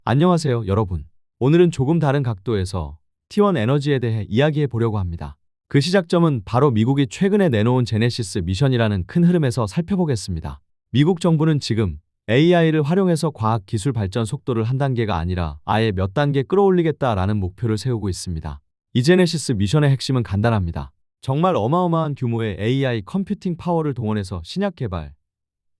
안녕하세요, 여러분. 오늘은 조금 다른 각도에서 T1 에너지에 대해 이야기해 보려고 합니다. 그 시작점은 바로 미국이 최근에 내놓은 제네시스 미션이라는 큰 흐름에서 살펴보겠습니다. 미국 정부는 지금 AI를 활용해서 과학 기술 발전 속도를 한 단계가 아니라 아예 몇 단계 끌어올리겠다라는 목표를 세우고 있습니다. 이 제네시스 미션의 핵심은 간단합니다. 정말 어마어마한 규모의 AI 컴퓨팅 파워를 동원해서 신약 개발,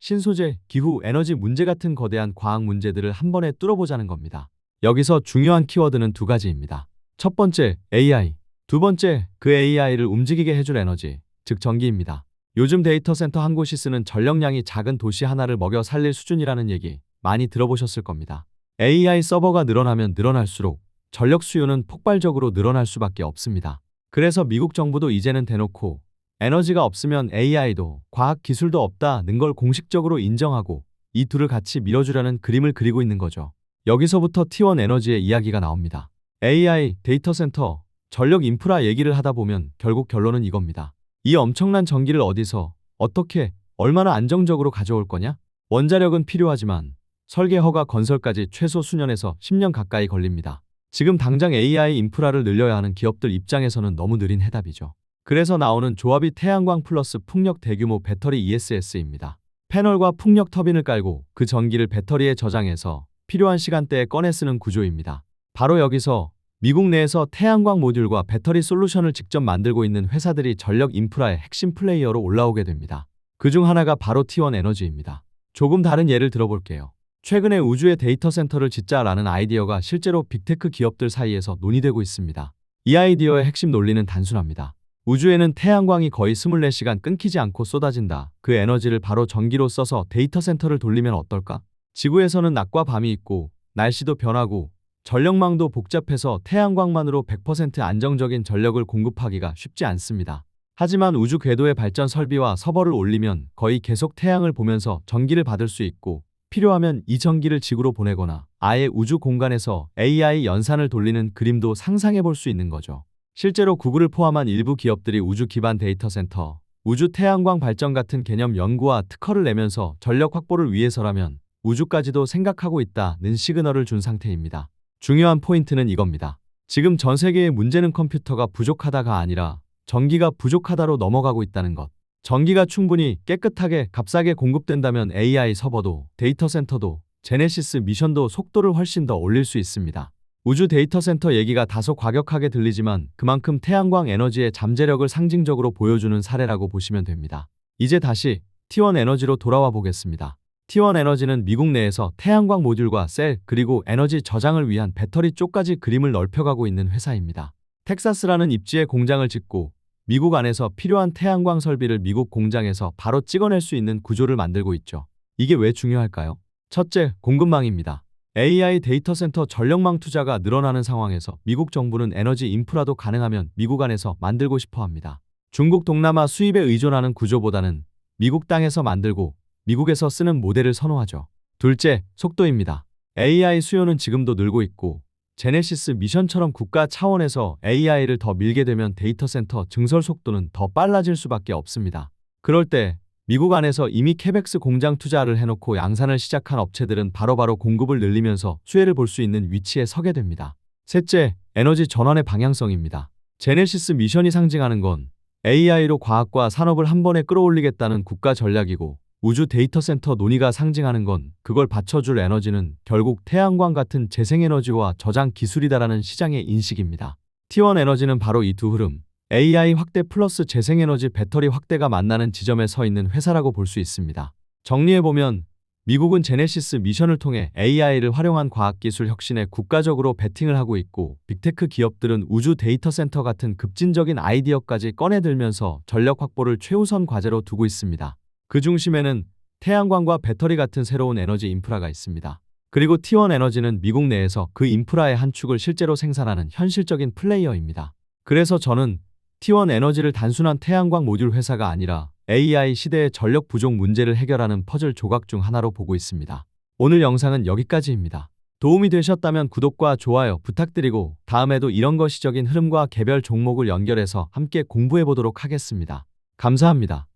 신소재, 기후, 에너지 문제 같은 거대한 과학 문제들을 한 번에 뚫어보자는 겁니다. 여기서 중요한 키워드는 두 가지입니다. 첫 번째, AI. 두 번째, 그 AI를 움직이게 해줄 에너지, 즉 전기입니다. 요즘 데이터 센터 한 곳이 쓰는 전력량이 작은 도시 하나를 먹여 살릴 수준이라는 얘기 많이 들어보셨을 겁니다. AI 서버가 늘어나면 늘어날수록 전력 수요는 폭발적으로 늘어날 수밖에 없습니다. 그래서 미국 정부도 이제는 대놓고 에너지가 없으면 AI도 과학 기술도 없다는 걸 공식적으로 인정하고 이 둘을 같이 밀어주려는 그림을 그리고 있는 거죠. 여기서부터 T1 에너지의 이야기가 나옵니다. AI, 데이터 센터, 전력 인프라 얘기를 하다 보면 결국 결론은 이겁니다. 이 엄청난 전기를 어디서, 어떻게, 얼마나 안정적으로 가져올 거냐? 원자력은 필요하지만 설계 허가 건설까지 최소 수년에서 10년 가까이 걸립니다. 지금 당장 AI 인프라를 늘려야 하는 기업들 입장에서는 너무 느린 해답이죠. 그래서 나오는 조합이 태양광 플러스 풍력 대규모 배터리 ESS입니다. 패널과 풍력 터빈을 깔고 그 전기를 배터리에 저장해서 필요한 시간대에 꺼내 쓰는 구조입니다. 바로 여기서 미국 내에서 태양광 모듈과 배터리 솔루션을 직접 만들고 있는 회사들이 전력 인프라의 핵심 플레이어로 올라오게 됩니다. 그중 하나가 바로 T1 에너지입니다. 조금 다른 예를 들어볼게요. 최근에 우주에 데이터 센터를 짓자라는 아이디어가 실제로 빅테크 기업들 사이에서 논의되고 있습니다. 이 아이디어의 핵심 논리는 단순합니다. 우주에는 태양광이 거의 24시간 끊기지 않고 쏟아진다. 그 에너지를 바로 전기로 써서 데이터 센터를 돌리면 어떨까? 지구에서는 낮과 밤이 있고 날씨도 변하고 전력망도 복잡해서 태양광만으로 100% 안정적인 전력을 공급하기가 쉽지 않습니다. 하지만 우주 궤도의 발전 설비와 서버를 올리면 거의 계속 태양을 보면서 전기를 받을 수 있고 필요하면 이 전기를 지구로 보내거나 아예 우주 공간에서 AI 연산을 돌리는 그림도 상상해 볼 수 있는 거죠. 실제로 구글을 포함한 일부 기업들이 우주 기반 데이터 센터, 우주 태양광 발전 같은 개념 연구와 특허를 내면서 전력 확보를 위해서라면 우주까지도 생각하고 있다는 시그널을 준 상태입니다. 중요한 포인트는 이겁니다. 지금 전 세계의 문제는 컴퓨터가 부족하다가 아니라 전기가 부족하다로 넘어가고 있다는 것. 전기가 충분히 깨끗하게 값싸게 공급된다면 AI 서버도 데이터 센터도 제네시스 미션도 속도를 훨씬 더 올릴 수 있습니다. 우주 데이터 센터 얘기가 다소 과격하게 들리지만 그만큼 태양광 에너지의 잠재력을 상징적으로 보여주는 사례라고 보시면 됩니다. 이제 다시 T1 에너지로 돌아와 보겠습니다. T1 에너지는 미국 내에서 태양광 모듈과 셀 그리고 에너지 저장을 위한 배터리 쪽까지 그림을 넓혀가고 있는 회사입니다. 텍사스라는 입지에 공장을 짓고 미국 안에서 필요한 태양광 설비를 미국 공장에서 바로 찍어낼 수 있는 구조를 만들고 있죠. 이게 왜 중요할까요? 첫째, 공급망입니다. AI 데이터 센터 전력망 투자가 늘어나는 상황에서 미국 정부는 에너지 인프라도 가능하면 미국 안에서 만들고 싶어 합니다. 중국 동남아 수입에 의존하는 구조보다는 미국 땅에서 만들고 미국에서 쓰는 모델을 선호하죠. 둘째, 속도입니다. AI 수요는 지금도 늘고 있고 제네시스 미션처럼 국가 차원에서 AI를 더 밀게 되면 데이터 센터 증설 속도는 더 빨라질 수밖에 없습니다. 그럴 때 미국 안에서 이미 캐벡스 공장 투자를 해놓고 양산을 시작한 업체들은 바로바로 공급을 늘리면서 수혜를 볼 수 있는 위치에 서게 됩니다. 셋째, 에너지 전환의 방향성입니다. 제네시스 미션이 상징하는 건 AI로 과학과 산업을 한 번에 끌어올리겠다는 국가 전략이고 우주 데이터 센터 논의가 상징하는 건 그걸 받쳐줄 에너지는 결국 태양광 같은 재생에너지와 저장 기술이다라는 시장의 인식입니다. T1 에너지는 바로 이 두 흐름, AI 확대 플러스 재생에너지 배터리 확대가 만나는 지점에 서 있는 회사라고 볼 수 있습니다. 정리해보면 미국은 제네시스 미션을 통해 AI를 활용한 과학기술 혁신에 국가적으로 베팅을 하고 있고 빅테크 기업들은 우주 데이터 센터 같은 급진적인 아이디어까지 꺼내들면서 전력 확보를 최우선 과제로 두고 있습니다. 그 중심에는 태양광과 배터리 같은 새로운 에너지 인프라가 있습니다. 그리고 T1 에너지는 미국 내에서 그 인프라의 한 축을 실제로 생산하는 현실적인 플레이어입니다. 그래서 저는 T1 에너지를 단순한 태양광 모듈 회사가 아니라 AI 시대의 전력 부족 문제를 해결하는 퍼즐 조각 중 하나로 보고 있습니다. 오늘 영상은 여기까지입니다. 도움이 되셨다면 구독과 좋아요 부탁드리고 다음에도 이런 거시적인 흐름과 개별 종목을 연결해서 함께 공부해 보도록 하겠습니다. 감사합니다.